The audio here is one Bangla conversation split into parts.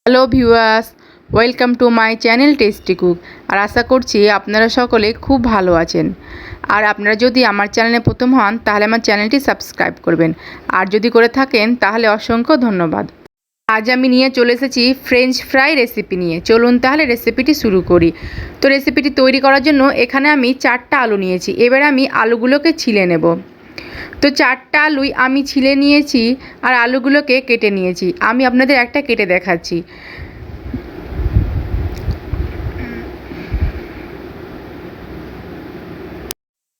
Hello viewers, welcome to my channel tasty cook. আর আশা করছি আপনারা সকলে খুব ভালো আছেন। আর আপনারা যদি আমার চ্যানেলে প্রথম হন তাহলে আমার চ্যানেলটি সাবস্ক্রাইব করবেন, আর যদি করে থাকেন তাহলে অসংখ্য ধন্যবাদ। আজ আমি নিয়ে চলে এসেছি ফ্রেঞ্চ ফ্রাই রেসিপি নিয়ে। চলুন তাহলে রেসিপিটি শুরু করি। তো রেসিপিটি তৈরি করার জন্য এখানে আমি 4টা আলু নিয়েছি। এবার আমি আলুগুলোকে ছিলে নেব। তো 4টা আলুই আমি ছিলে নিয়েছি আর আলুগুলোকে কেটে নিয়েছি। আমি আপনাদের একটা কেটে দেখাচ্ছি।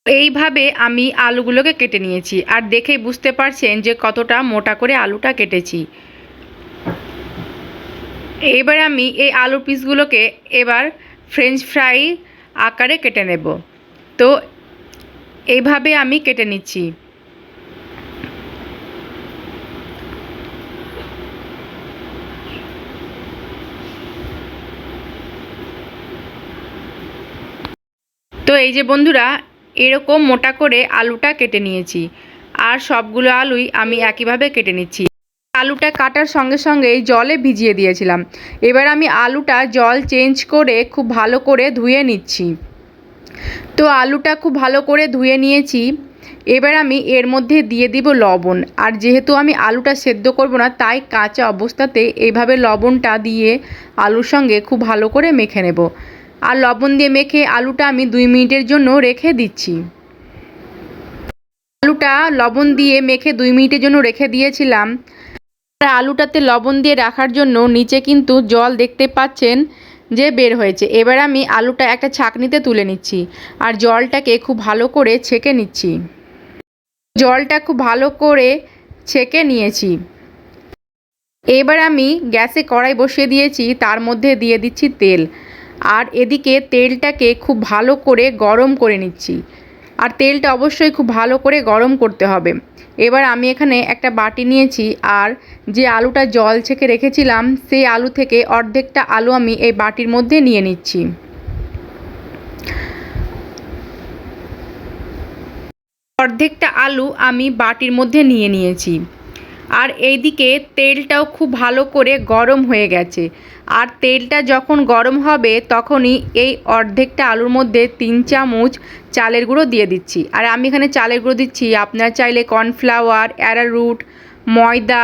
এইভাবে আমি আলুগুলোকে কেটে নিয়েছি, আর দেখেই বুঝতে পারছেন যে কতটা মোটা করে আলুটা কেটেছি। এবার আমি এই আলুর পিসগুলোকে এবার ফ্রেঞ্চ ফ্রাই আকারে কেটে নেব। তো এইভাবে আমি কেটে নিচ্ছি। তো এই যে বন্ধুরা, এরকম মোটা করে আলুটা কেটে নিয়েছি, আর সবগুলো আলুই আমি একইভাবে কেটে নিচ্ছি। আলুটা কাটার সঙ্গে সঙ্গেই জলে ভিজিয়ে দিয়েছিলাম। এবার আমি আলুটা জল চেঞ্জ করে খুব ভালো করে ধুয়ে নিচ্ছি। তো আলুটা খুব ভালো করে ধুয়ে নিয়েছি। এবার আমি এর মধ্যে দিয়ে দিব লবণ। আর যেহেতু আমি আলুটা সেদ্ধ করব না, তাই কাঁচা অবস্থাতে এইভাবে লবণটা দিয়ে আলুর সঙ্গে খুব ভালো করে মেখে নেব। আর লবণ দিয়ে মেখে আলুটা আমি 2 মিনিটের জন্য রেখে দিচ্ছি। আলুটা লবণ দিয়ে মেখে 2 মিনিটের জন্য রেখে দিয়েছিলাম। আর আলুটাতে লবণ দিয়ে রাখার জন্য নিচে কিন্তু জল দেখতে পাচ্ছেন যে বের হয়েছে। এবার আমি আলুটা একটা ছাঁকনিতে তুলে নিচ্ছি, আর জলটাকে খুব ভালো করে ছেঁকে নিচ্ছি। জলটা খুব ভালো করে ছেঁকে নিয়েছি। এবার আমি গ্যাসে কড়াই বসিয়ে দিয়েছি, তার মধ্যে দিয়ে দিচ্ছি তেল। আর এদিকে তেলটাকে খুব ভালো করে গরম করে নিচ্ছি। আর তেলটা অবশ্যই খুব ভালো করে গরম করতে হবে। এবার আমি এখানে একটা বাটি নিয়েছি, আর যে আলুটা জল ছেঁকে রেখেছিলাম সেই আলু থেকে অর্ধেকটা আলু আমি এই বাটির মধ্যে নিয়ে নিচ্ছি। অর্ধেকটা আলু আমি বাটির মধ্যে নিয়ে নিয়েছি। আর এইদিকে তেলটাও খুব ভালো করে গরম হয়ে গেছে। আর তেলটা যখন গরম হবে তখনই এই অর্ধেকটা আলুর মধ্যে 3 চামচ চালের গুঁড়ো দিয়ে দিচ্ছি। আর আমি এখানে চালের গুঁড়ো দিচ্ছি, আপনারা চাইলে কর্নফ্লাওয়ার, অ্যারারুট, ময়দা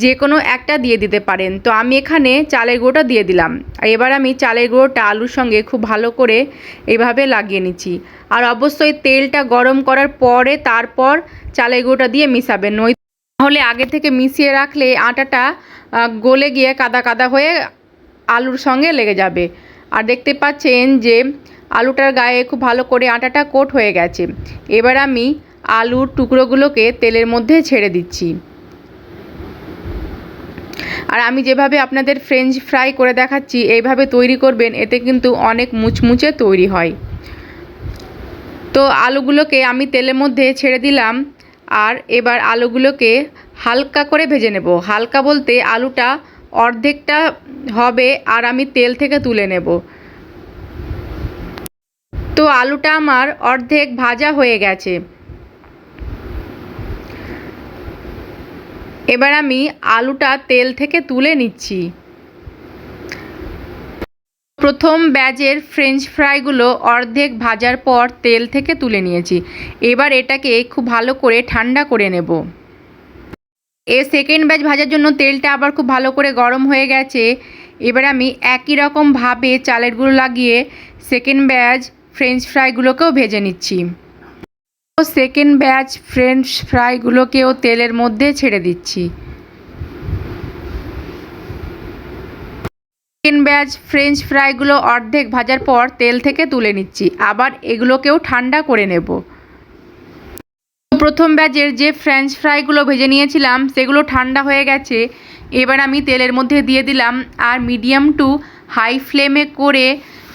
যে কোনো একটা দিয়ে দিতে পারেন। তো আমি এখানে চালের গুঁড়োটা দিয়ে দিলাম। এবার আমি চালের গুঁড়োটা আলুর সঙ্গে খুব ভালো করে এভাবে লাগিয়ে নিচ্ছি। আর অবশ্যই তেলটা গরম করার পরে তারপর চালের গুঁড়োটা দিয়ে মিশাবেন, নাহলে আগে থেকে মিশিয়ে রাখলে আটাটা গলে গিয়ে কাদা কাদা হয়ে আলুর সঙ্গে লেগে যাবে। আর দেখতে পাচ্ছেন যে আলুটার গায়ে খুব ভালো করে আটাটা কোট হয়ে গেছে। এবার আমি আলুর টুকরোগুলোকে তেলের মধ্যে ছেড়ে দিচ্ছি। আর আমি যেভাবে আপনাদের ফ্রেঞ্চ ফ্রাই করে দেখাচ্ছি এইভাবে তৈরি করবেন, এতে কিন্তু অনেক মুচমুচে তৈরি হয়। তো আলুগুলোকে আমি তেলের মধ্যে ছেড়ে দিলাম। আর এবার আলুগুলোকে হালকা করে ভেজে নেব। হালকা বলতে আলুটা অর্ধেকটা হবে আর আমি তেল থেকে তুলে নেব। তো আলুটা আমার অর্ধেক ভাজা হয়ে গেছে। এবার আমি আলুটা তেল থেকে তুলে নিচ্ছি। প্রথম ব্যাচের ফ্রেঞ্চ ফ্রাইগুলো অর্ধেক ভাজার পর তেল থেকে তুলে নিয়েছি। এবার এটাকে খুব ভালো করে ঠান্ডা করে নেব। সেকেন্ড ব্যাচ ভাজার জন্য তেলটা আবার খুব ভালো করে গরম হয়ে গেছে। এবার আমি একই রকমভাবে চালের গুঁড়ো লাগিয়ে সেকেন্ড ব্যাচ ফ্রেঞ্চ ফ্রাইগুলোকেও ভেজে নিচ্ছি। সেকেন্ড ব্যাচ ফ্রেঞ্চ ফ্রাইগুলোকেও তেলের মধ্যে ছেড়ে দিচ্ছি। সেকেন্ড ব্যাচ ফ্রেঞ্চ ফ্রাইগুলো অর্ধেক ভাজার পর তেল থেকে তুলে নিচ্ছি। আবার এগুলোকেও ঠান্ডা করে নেব। প্রথম ব্যাচের যে ফ্রেঞ্চ ফ্রাইগুলো ভেজে নিয়েছিলাম সেগুলো ঠান্ডা হয়ে গেছে। এবার আমি তেলের মধ্যে দিয়ে দিলাম, আর মিডিয়াম টু হাই ফ্লেমে করে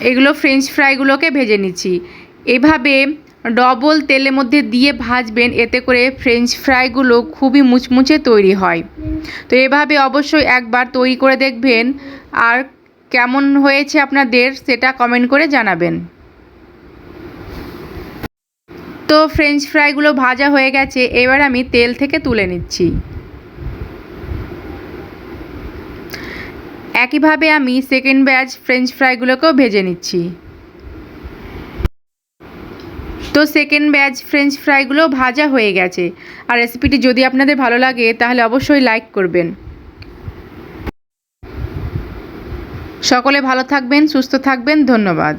এগুলো ফ্রেঞ্চ ফ্রাইগুলোকে ভেজে নিচ্ছি। এভাবে ডবল তেলের মধ্যে দিয়ে ভাজবেন, এতে করে ফ্রেঞ্চ ফ্রাইগুলো খুবই মুচমুচে তৈরি হয়। তো এভাবে অবশ্যই একবার তৈরি করে দেখবেন, আর কেমন হয়েছে আপনাদের সেটা কমেন্ট করে জানাবেন। তো ফ্রেঞ্চ ফ্রাইগুলো ভাজা হয়ে গেছে। এবার আমি তেল থেকে তুলে নিচ্ছি। একইভাবে আমি সেকেন্ড ব্যাচ ফ্রেঞ্চ ফ্রাইগুলোকেও ভেজে নিচ্ছি। তো সেকেন্ড ব্যাচ ফ্রেঞ্চ ফ্রাইগুলো ভাজা হয়ে গেছে। আর রেসিপিটি যদি আপনাদের ভালো লাগে তাহলে অবশ্যই লাইক করবেন। সকলে ভালো থাকবেন, সুস্থ থাকবেন, ধন্যবাদ।